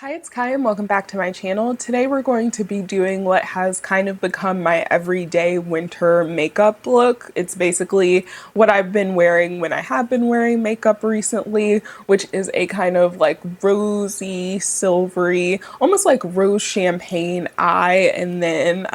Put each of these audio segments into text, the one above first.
Hi, it's Kai and welcome back to my channel. Today we're going to be doing what has kind of become my everyday winter makeup look. It's basically what I've been wearing when I have been wearing makeup recently, which is a kind of like rosy, silvery, almost like rose champagne eye, and then,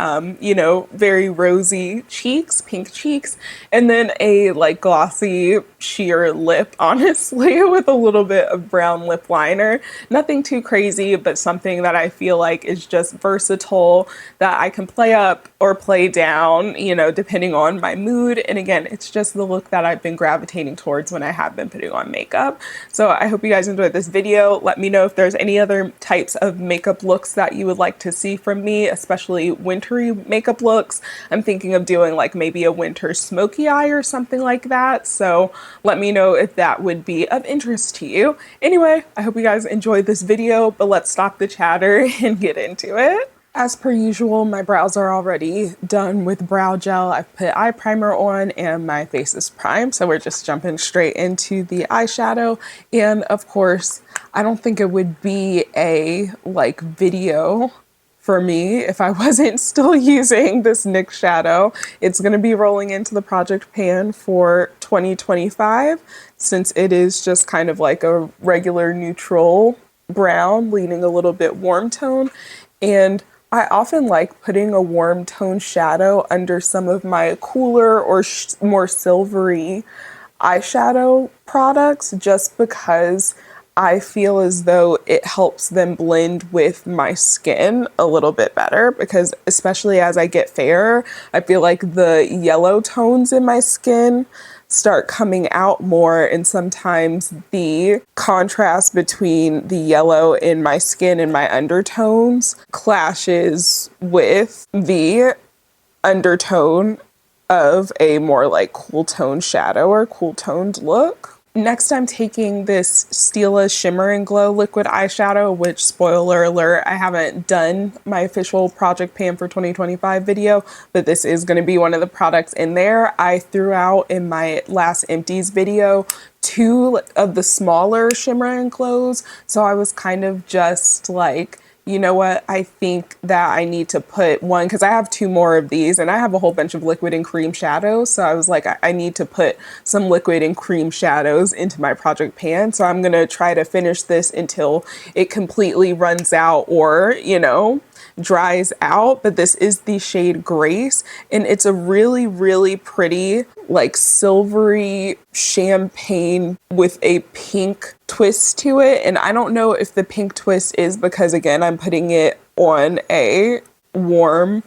very rosy cheeks, pink cheeks, and then a like glossy sheer lip, honestly, with a little bit of brown lip liner. Nothing too crazy, but something that I feel like is just versatile that I can play up or play down, depending on my mood. And again, it's just the look that I've been gravitating towards when I have been putting on makeup. So I hope you guys enjoyed this video. Let me know if there's any other types of makeup looks that you would like to see from me, especially wintry makeup looks. I'm thinking of doing like maybe a winter smoky eye or something like that. So let me know if that would be of interest to you. Anyway, I hope you guys enjoyed this video, but let's stop the chatter and get into it. As per usual, my brows are already done with brow gel. I've put eye primer on and my face is primed, so we're just jumping straight into the eyeshadow. And of course, I don't think it would be a video for me if I wasn't still using this NYX shadow. It's going to be rolling into the project pan for 2025 since it is just kind of like a regular neutral brown leaning a little bit warm tone. And I often like putting a warm tone shadow under some of my cooler or more silvery eyeshadow products just because I feel as though it helps them blend with my skin a little bit better, because especially as I get fairer, I feel like the yellow tones in my skin start coming out more, and sometimes the contrast between the yellow in my skin and my undertones clashes with the undertone of a more like cool tone shadow or cool toned look. Next, I'm taking this Stila Shimmer and Glow liquid eyeshadow, which, spoiler alert, I haven't done my official Project Pan for 2025 video, but this is going to be one of the products in there. I threw out in my last empties video 2 of the smaller Shimmer and Glows, so I was kind of just like, you know what, I think that I need to put one, because I have 2 more of these and I have a whole bunch of liquid and cream shadows. So I was like, I need to put some liquid and cream shadows into my project pan. So I'm going to try to finish this until it completely runs out or, dries out. But this is the shade Grace, and it's a really, really pretty, like silvery champagne with a pink twist to it. And I don't know if the pink twist is because, again, I'm putting it on a warm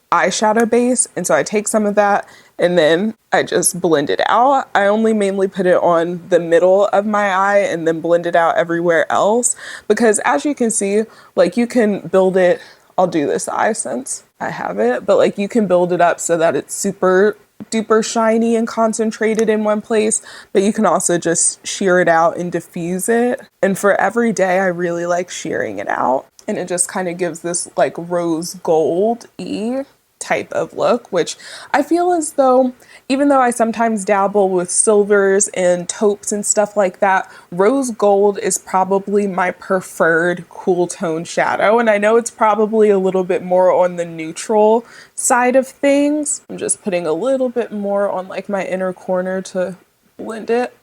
eyeshadow base, and so I take some of that and then I just blend it out. I only mainly put it on the middle of my eye and then blend it out everywhere else, because as you can see, like, you can build it. I'll do this eye since I have it, but like, you can build it up so that it's super duper shiny and concentrated in one place, but you can also just shear it out and diffuse it. And for every day, I really like shearing it out, and it just kind of gives this like rose gold-y type of look, which I feel as though, even though I sometimes dabble with silvers and taupes and stuff like that, rose gold is probably my preferred cool tone shadow. And I know it's probably a little bit more on the neutral side of things. I'm just putting a little bit more on like my inner corner to blend it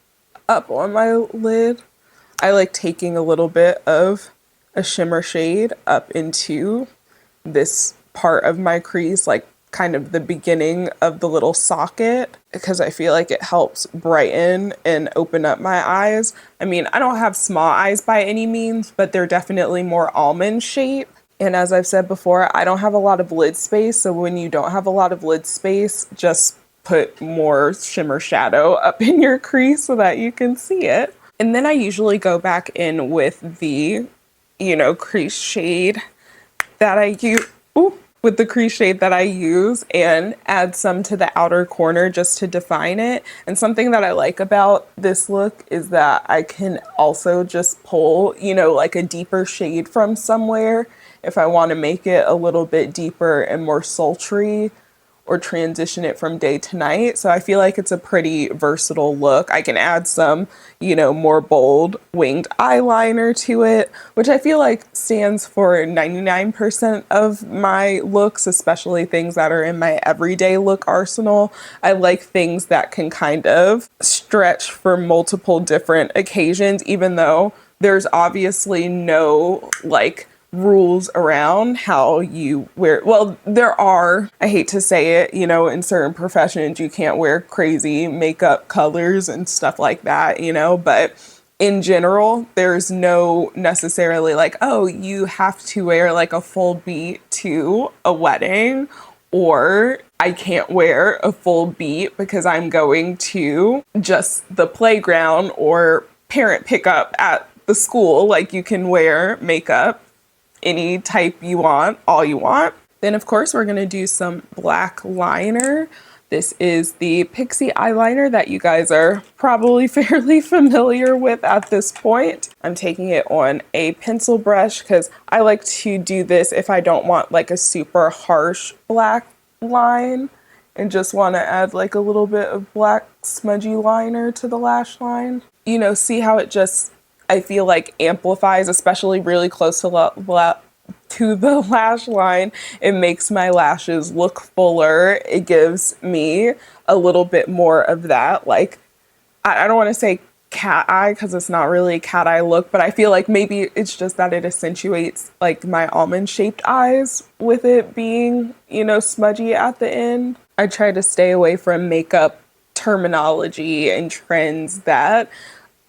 up on my lid. I like taking a little bit of a shimmer shade up into this part of my crease, like kind of the beginning of the little socket, because I feel like it helps brighten and open up my eyes. I mean, I don't have small eyes by any means, but they're definitely more almond shape. And as I've said before, I don't have a lot of lid space. So when you don't have a lot of lid space, just put more shimmer shadow up in your crease so that you can see it. And then I usually go back in with the, crease shade that I use. With the crease shade that I use, and add some to the outer corner just to define it. And something that I like about this look is that I can also just pull, like a deeper shade from somewhere if I want to make it a little bit deeper and more sultry, or transition it from day to night. So I feel like it's a pretty versatile look. I can add some, you know, more bold winged eyeliner to it, which I feel like stands for 99% of my looks, especially things that are in my everyday look arsenal. I like things that can kind of stretch for multiple different occasions, even though there's obviously no like rules around how you wear. Well, there are, I hate to say it, you know, in certain professions you can't wear crazy makeup colors and stuff like that, you know, but in general there's no necessarily like, oh, you have to wear like a full beat to a wedding, or I can't wear a full beat because I'm going to just the playground or parent pickup at the school. Like, you can wear makeup any type you want, all you want. Then of course we're gonna do some black liner. This is the Pixie eyeliner that you guys are probably fairly familiar with at this point. I'm taking it on a pencil brush because I like to do this if I don't want like a super harsh black line and just want to add like a little bit of black smudgy liner to the lash line. You know, see how it just, I feel like, amplifies, especially really close to the lash line. It makes my lashes look fuller. It gives me a little bit more of that, like, I don't want to say cat eye because it's not really a cat eye look, but I feel like maybe it's just that it accentuates like my almond shaped eyes with it being, you know, smudgy at the end. I try to stay away from makeup terminology and trends that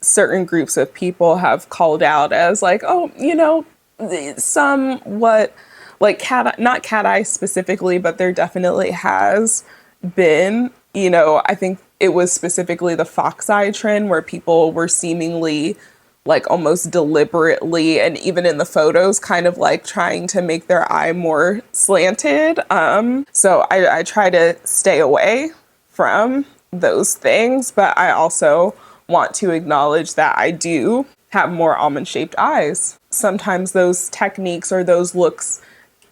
certain groups of people have called out as like, oh, you know, somewhat like not cat eye specifically, but there definitely has been, you know, I think it was specifically the fox eye trend where people were seemingly like almost deliberately, and even in the photos, kind of like trying to make their eye more slanted. So I try to stay away from those things, but I also want to acknowledge that I do have more almond shaped eyes. Sometimes those techniques or those looks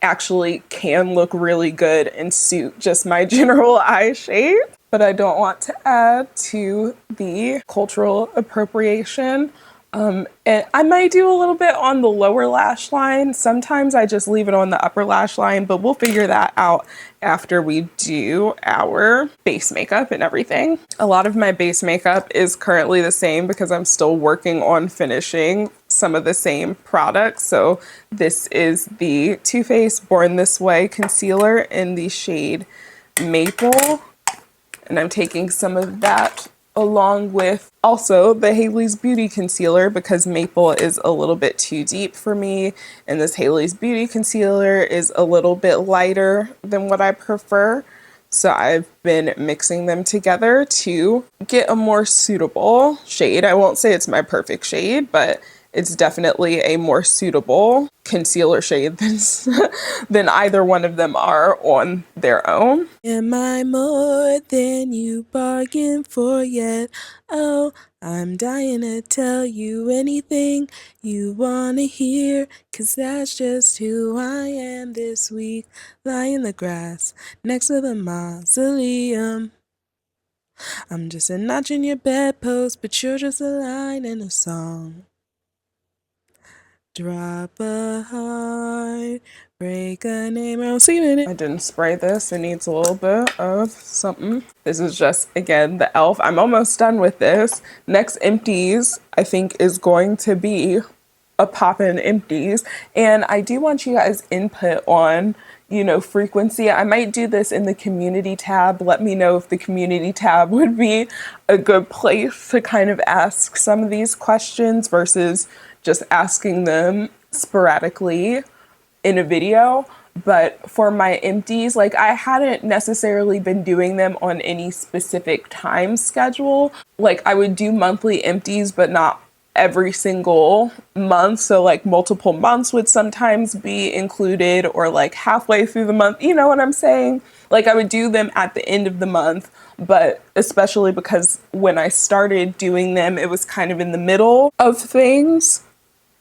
actually can look really good and suit just my general eye shape, but I don't want to add to the cultural appropriation. And I might do a little bit on the lower lash line. Sometimes I just leave it on the upper lash line, but we'll figure that out after we do our base makeup and everything. A lot of my base makeup is currently the same because I'm still working on finishing some of the same products. So this is the Too Faced Born This Way concealer in the shade Maple. And I'm taking some of that along with also the Haley's Beauty concealer because Maple is a little bit too deep for me, and this Haley's Beauty concealer is a little bit lighter than what I prefer. So I've been mixing them together to get a more suitable shade. I won't say it's my perfect shade, but it's definitely a more suitable concealer shade than either one of them are on their own. Am I more than you bargained for yet? Oh, I'm dying to tell you anything you wanna hear, 'cause that's just who I am this week. Lie in the grass next to the mausoleum. I'm just a notch in your bedpost, but you're just a line in a song. Drop a heart, break a name, I'll see it. I didn't spray this. It needs a little bit of something. This is just, again, the e.l.f. I'm almost done with this. Next empties, I think, is going to be a pop-in empties. And I do want you guys input on, you know, frequency. I might do this in the community tab. Let me know if the community tab would be a good place to kind of ask some of these questions versus just asking them sporadically in a video. But for my empties, like, I hadn't necessarily been doing them on any specific time schedule. Like, I would do monthly empties, but not every single month. So like multiple months would sometimes be included, or like halfway through the month, you know what I'm saying? Like, I would do them at the end of the month, but especially because when I started doing them, it was kind of in the middle of things.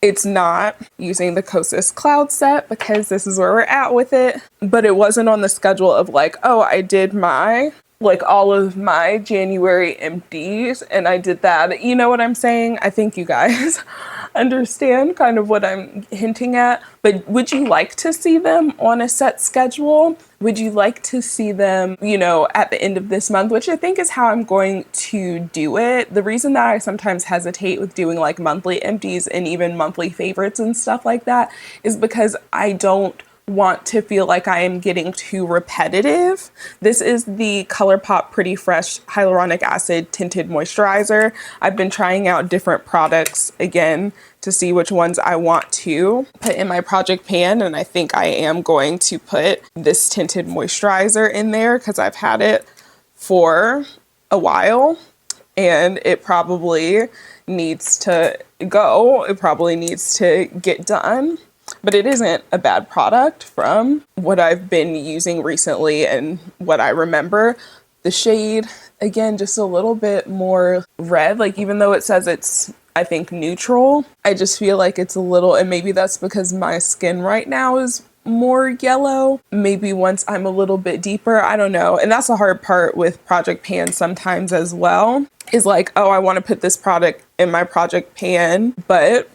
It's not using the Kosas cloud set because this is where we're at with it, but it wasn't on the schedule of like, oh, I did my, like all of my January empties and I did that. You know what I'm saying? I think you guys understand kind of what I'm hinting at. But would you like to see them on a set schedule? Would you like to see them, you know, at the end of this month, which I think is how I'm going to do it. The reason that I sometimes hesitate with doing like monthly empties and even monthly favorites and stuff like that is because I don't want to feel like I am getting too repetitive. This is the ColourPop Pretty Fresh Hyaluronic Acid Tinted Moisturizer. I've been trying out different products again to see which ones I want to put in my project pan, and I think I am going to put this tinted moisturizer in there because I've had it for a while and it probably needs to go. It probably needs to get done. But it isn't a bad product from what I've been using recently and what I remember. The shade, again, just a little bit more red. Like even though it says it's, I think, neutral, I just feel like it's a little, and maybe that's because my skin right now is more yellow. Maybe once I'm a little bit deeper, I don't know. And that's the hard part with project pans sometimes as well, is like, oh, I want to put this product in my project pan, but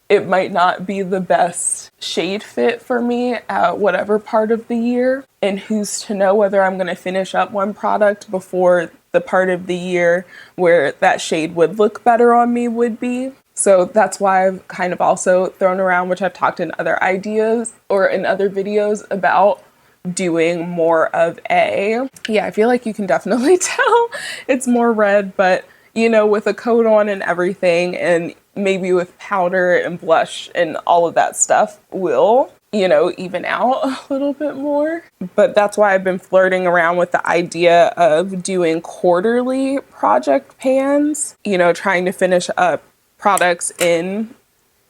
it might not be the best shade fit for me at whatever part of the year. And who's to know whether I'm going to finish up one product before the part of the year where that shade would look better on me would be. So that's why I've kind of also thrown around, which I've talked in other ideas or in other videos about doing more of a, yeah, I feel like you can definitely tell it's more red, but you know, with a coat on and everything, and maybe with powder and blush and all of that stuff will, you know, even out a little bit more. But that's why I've been flirting around with the idea of doing quarterly project pans, you know, trying to finish up products in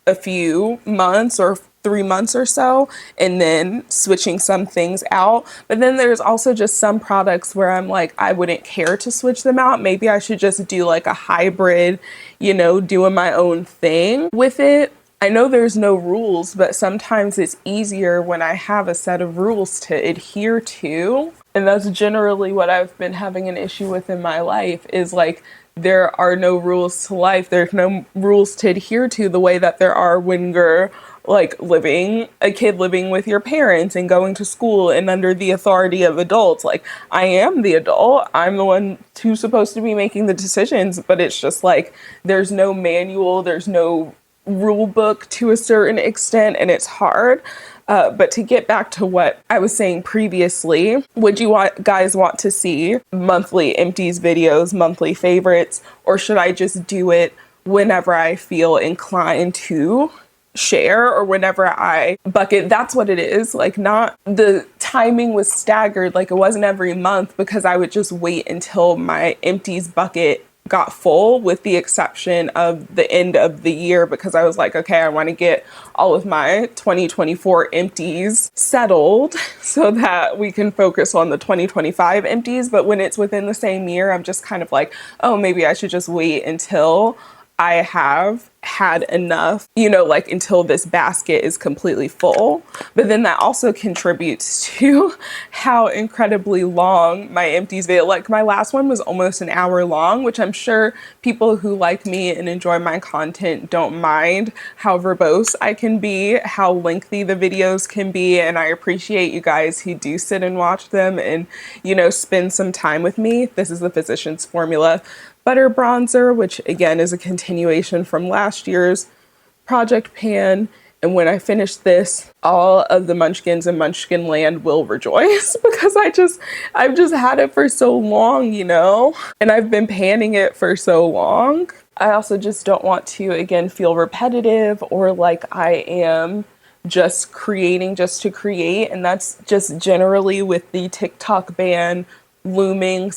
a few months or 3 months or so, and then switching some things out. But then there's also just some products where I'm like, I wouldn't care to switch them out. Maybe I should just do like a hybrid, you know, doing my own thing with it. I know there's no rules, but sometimes it's easier when I have a set of rules to adhere to. And that's generally what I've been having an issue with in my life is like, there are no rules to life. There's no rules to adhere to the way that there are when you're like a kid living with your parents and going to school and under the authority of adults. Like I am the adult. I'm the one who's supposed to be making the decisions, but it's just like, there's no manual, there's no rule book to a certain extent, and it's hard. But to get back to what I was saying previously, would you guys want to see monthly empties videos, monthly favorites, or should I just do it whenever I feel inclined to share or whenever I bucket? That's what it is. Like, not the timing was staggered, like it wasn't every month, because I would just wait until my empties bucket got full, with the exception of the end of the year, because I was like, okay, I want to get all of my 2024 empties settled so that we can focus on the 2025 empties. But when it's within the same year, I'm just kind of like, oh, maybe I should just wait until I have had enough, you know, like until this basket is completely full. But then that also contributes to how incredibly long my empties video, like my last one was almost an hour long, which I'm sure people who like me and enjoy my content don't mind how verbose I can be, how lengthy the videos can be. And I appreciate you guys who do sit and watch them and, you know, spend some time with me. This is the Physicians Formula Butter Bronzer, which again is a continuation from last year's project pan. And when I finish this, all of the munchkins in Munchkin Land will rejoice because I've just had it for so long, you know, and I've been panning it for so long. I also just don't want to, again, feel repetitive or like I am just creating just to create. And that's just generally with the TikTok ban looming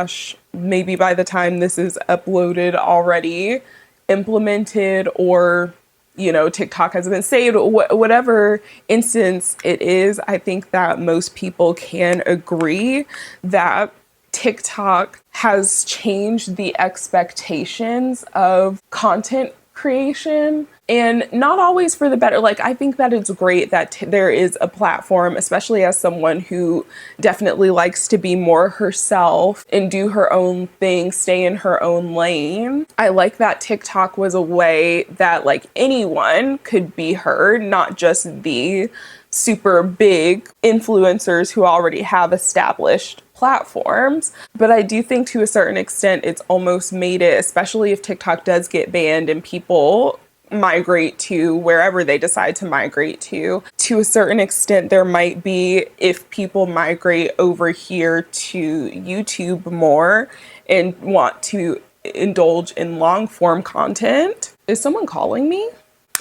/ maybe by the time this is uploaded already implemented, or you know, TikTok has been saved, whatever instance it is. I think that most people can agree that TikTok has changed the expectations of content creation And not always for the better. Like, I think that it's great that there is a platform, especially as someone who definitely likes to be more herself and do her own thing, stay in her own lane. I like that TikTok was a way that like anyone could be heard, not just the super big influencers who already have established platforms. But I do think to a certain extent it's almost made it, especially if TikTok does get banned and people migrate to wherever they decide to migrate to a certain extent there might be, if people migrate over here to YouTube more and want to indulge in long form content. Is someone calling me?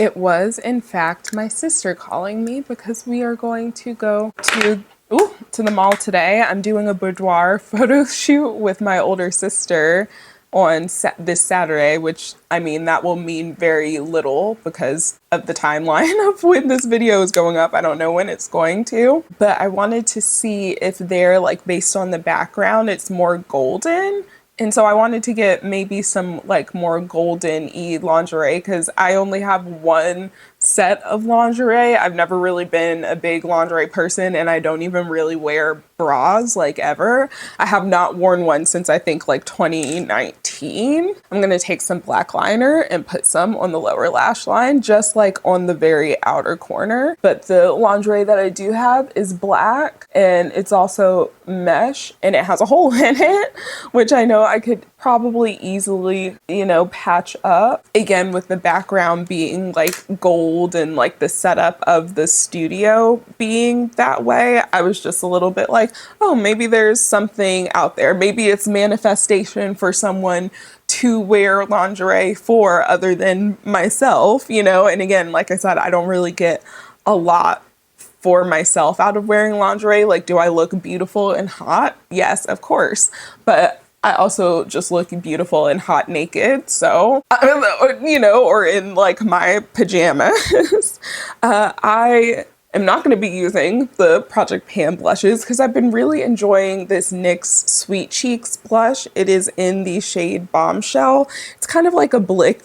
It was in fact my sister calling me because we are going to go to the mall today. I'm doing a boudoir photo shoot with my older sister on this Saturday, which, I mean, that will mean very little because of the timeline of when this video is going up. I don't know when it's going to, but I wanted to see if they're like, based on the background, it's more golden. And so I wanted to get maybe some like more golden-y lingerie because I only have one set of lingerie. I've never really been a big lingerie person and I don't even really wear bras like ever. I have not worn one since I think like 2019. I'm gonna take some black liner and put some on the lower lash line, just like on the very outer corner. But the lingerie that I do have is black and it's also mesh and it has a hole in it, which I know I could probably easily, you know, patch up. Again, with the background being like gold and like the setup of the studio being that way, I was just a little bit like, oh, maybe there's something out there. Maybe it's manifestation for someone to wear lingerie for other than myself, you know? And again, like I said, I don't really get a lot for myself out of wearing lingerie. Like, do I look beautiful and hot? Yes, of course. But I also just look beautiful and hot naked. So, you know, or in like my pajamas. I am not going to be using the Project Pan blushes because I've been really enjoying this NYX Sweet Cheeks blush. It is in the shade Bombshell. It's kind of like a brick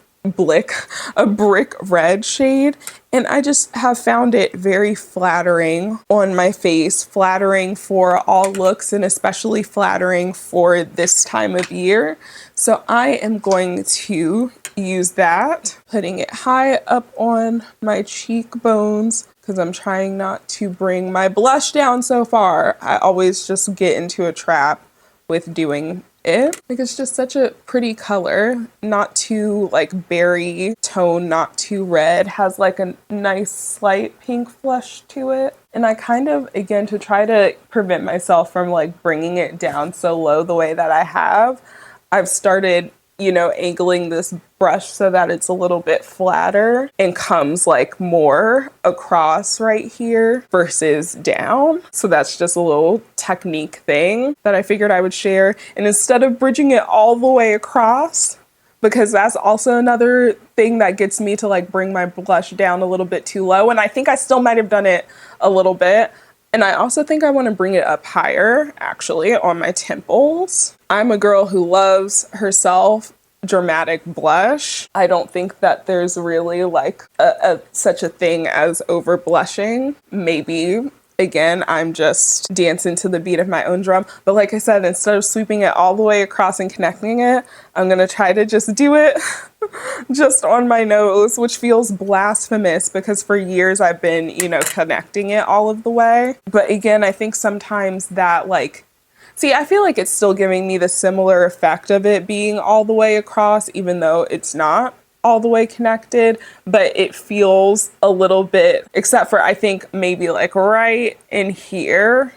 red shade. And I just have found it very flattering on my face, flattering for all looks and especially flattering for this time of year. So I am going to use that, putting it high up on my cheekbones because I'm trying not to bring my blush down so far. I always just get into a trap with doing it. Like, it's just such a pretty color, not too like berry tone, not too red, has like a nice slight pink flush to it. And I kind of, again, to try to prevent myself from like bringing it down so low the way that I have, I've started, you know, angling this brush so that it's a little bit flatter and comes like more across right here versus down. So that's just a little technique thing that I figured I would share. And instead of bridging it all the way across, because that's also another thing that gets me to like bring my blush down a little bit too low. And I think I still might have done it a little bit. And I also think I want to bring it up higher, actually, on my temples. I'm a girl who loves herself dramatic blush. I don't think that there's really like such a thing as over blushing. Maybe, again, I'm just dancing to the beat of my own drum. But like I said, instead of sweeping it all the way across and connecting it, I'm going to try to just do it just on my nose, which feels blasphemous because for years I've been, you know, connecting it all of the way. But again, I think sometimes that like, see, I feel like it's still giving me the similar effect of it being all the way across, even though it's not all the way connected, but it feels a little bit, except for I think maybe like right in here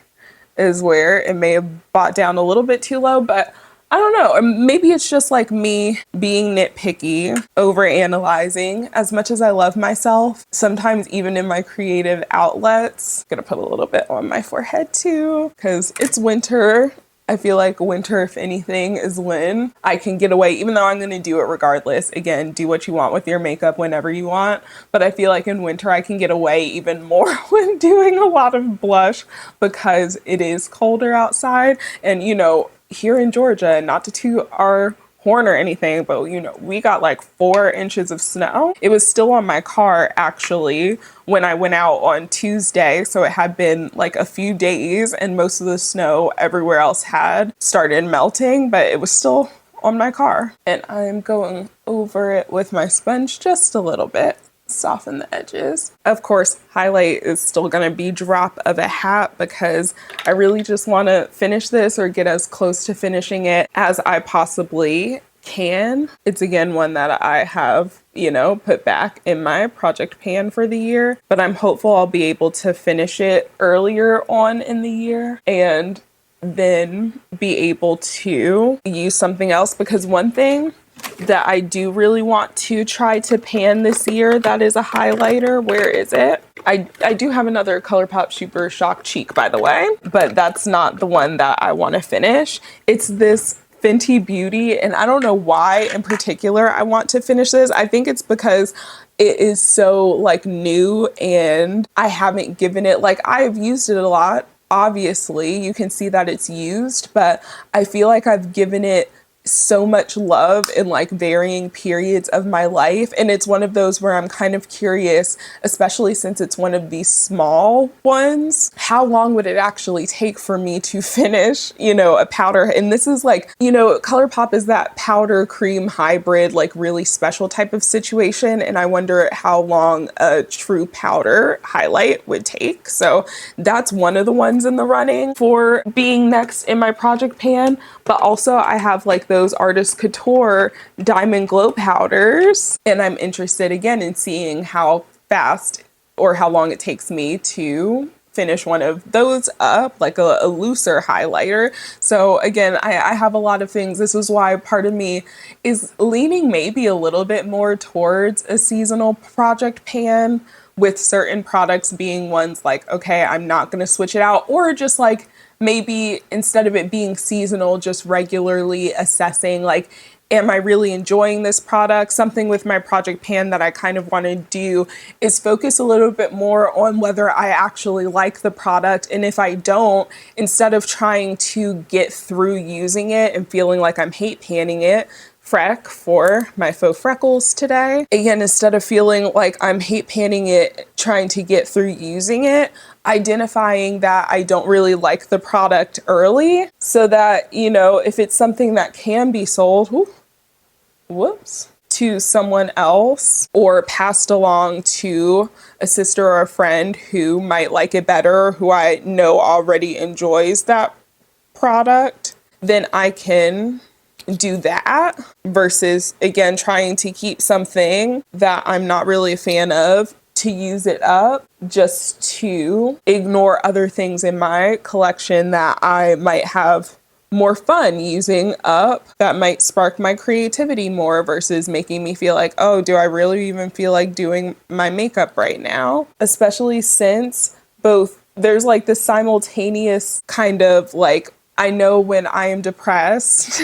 is where it may have brought down a little bit too low, but I don't know. Maybe it's just like me being nitpicky, over analyzing. As much as I love myself, sometimes even in my creative outlets, I'm gonna put a little bit on my forehead too, because it's winter. I feel like winter, if anything, is when I can get away, even though I'm going to do it regardless. Again, do what you want with your makeup whenever you want. But I feel like in winter, I can get away even more when doing a lot of blush because it is colder outside. And, you know, here in Georgia, not to toot our horn or anything, but you know, we got like 4 inches of snow. It was still on my car actually when I went out on Tuesday. So it had been like a few days and most of the snow everywhere else had started melting, but it was still on my car. And I'm going over it with my sponge just a little bit. Soften the edges. Of course, highlight is still gonna be drop of a hat because I really just wanna finish this or get as close to finishing it as I possibly can. It's again one that I have, you know, put back in my project pan for the year, but I'm hopeful I'll be able to finish it earlier on in the year and then be able to use something else, because one thing that I do really want to try to pan this year that is a highlighter. Where is it? I do have another ColourPop Super Shock Cheek, by the way, but that's not the one that I want to finish. It's this Fenty Beauty, and I don't know why in particular I want to finish this. I think it's because it is so like new and I haven't given it, like I've used it a lot. Obviously, you can see that it's used, but I feel like I've given it so much love in like varying periods of my life. And it's one of those where I'm kind of curious, especially since it's one of these small ones, how long would it actually take for me to finish, you know, a powder? And this is like, you know, ColourPop is that powder cream hybrid, like really special type of situation. And I wonder how long a true powder highlight would take. So that's one of the ones in the running for being next in my project pan. But also I have like those Artist Couture Diamond Glow powders. And I'm interested again in seeing how fast or how long it takes me to finish one of those up, like a looser highlighter. So again, I have a lot of things. This is why part of me is leaning maybe a little bit more towards a seasonal project pan, with certain products being ones like, okay, I'm not going to switch it out, or just like maybe instead of it being seasonal, just regularly assessing like, am I really enjoying this product? Something with my project pan that I kind of want to do is focus a little bit more on whether I actually like the product. And if I don't, instead of trying to get through using it and feeling like I'm hate panning it, Freck for my faux freckles today. Again, instead of feeling like I'm hate panning it, trying to get through using it, identifying that I don't really like the product early so that, you know, if it's something that can be sold, to someone else or passed along to a sister or a friend who might like it better, who I know already enjoys that product, then I can do that versus again trying to keep something that I'm not really a fan of to use it up just to ignore other things in my collection that I might have more fun using up, that might spark my creativity more versus making me feel like, oh, do I really even feel like doing my makeup right now? Especially since both there's like this simultaneous kind of like, I know when I am depressed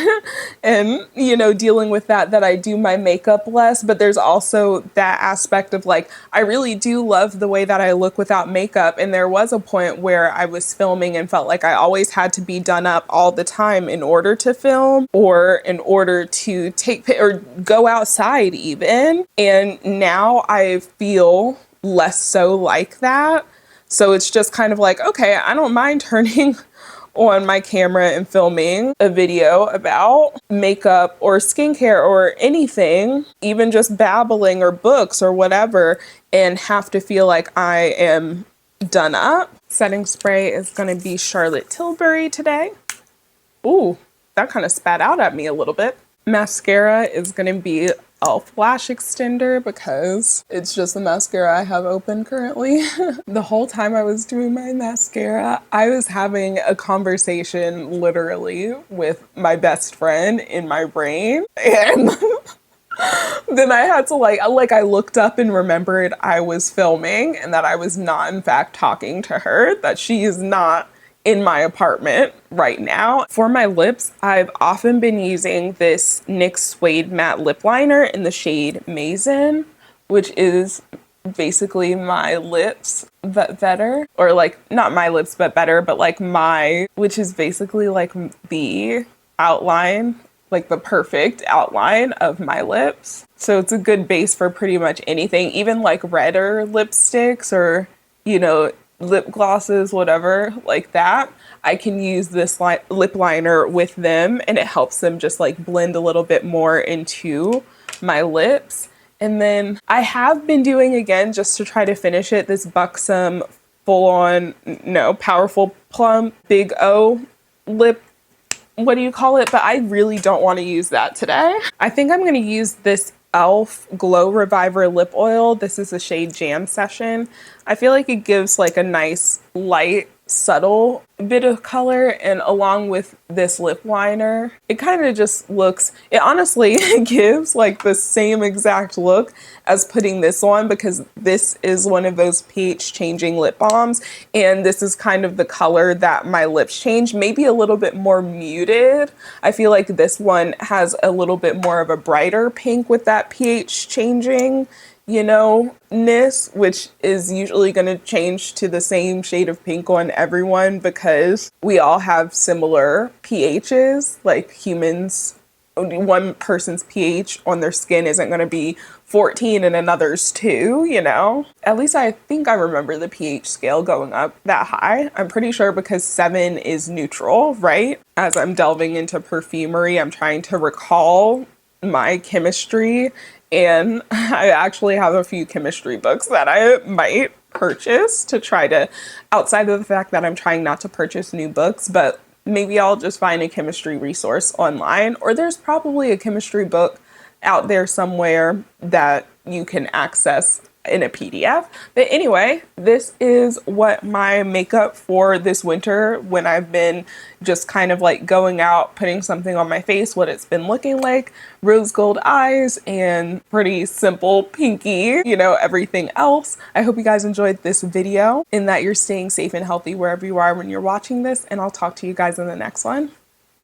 and, you know, dealing with that I do my makeup less, but there's also that aspect of like, I really do love the way that I look without makeup. And there was a point where I was filming and felt like I always had to be done up all the time in order to film or in order to take or go outside even. And now I feel less so like that. So it's just kind of like, okay, I don't mind turning on my camera and filming a video about makeup or skincare or anything, even just babbling or books or whatever, and have to feel like I am done up. Setting spray is going to be Charlotte Tilbury today. Ooh, that kind of spat out at me a little bit. Mascara is going to be e.l.f. Lash Extender because it's just the mascara I have open currently. The whole time I was doing my mascara, I was having a conversation literally with my best friend in my brain. And then I had to I looked up and remembered I was filming and that I was not in fact talking to her, that she is not in my apartment right now. For my lips, I've often been using this NYX Suede Matte Lip Liner in the shade Maison, which is basically my lips but better, or like not my lips but better, but like which is basically like the outline like the perfect outline of my lips. So it's a good base for pretty much anything, even like redder lipsticks or, you know, lip glosses, whatever like that. I can use this lip liner with them and it helps them just like blend a little bit more into my lips. And then I have been doing again, just to try to finish it, this Buxom full on, no, powerful plum big O lip, what do you call it? But I really don't want to use that today. I think I'm going to use this e.l.f. Glow Reviver lip oil. This is the shade Jam Session. I feel like it gives like a nice light subtle bit of color, and along with this lip liner, it kind of just looks, it honestly gives like the same exact look as putting this on, because this is one of those pH changing lip balms, and this is kind of the color that my lips change, maybe a little bit more muted. I feel like this one has a little bit more of a brighter pink with that pH changing, you know, ness, which is usually going to change to the same shade of pink on everyone because we all have similar pHs, like humans. One person's pH on their skin isn't going to be 14 and another's 2, you know? At least I think I remember the pH scale going up that high. I'm pretty sure because 7 is neutral, right? As I'm delving into perfumery, I'm trying to recall my chemistry, and I actually have a few chemistry books that I might purchase to try to, outside of the fact that I'm trying not to purchase new books, but maybe I'll just find a chemistry resource online, or there's probably a chemistry book out there somewhere that you can access in a PDF. But anyway, this is what my makeup for this winter, when I've been just kind of like going out, putting something on my face, what it's been looking like. Rose gold eyes and pretty simple pinky, you know, everything else. I hope you guys enjoyed this video and that you're staying safe and healthy wherever you are when you're watching this, and I'll talk to you guys in the next one.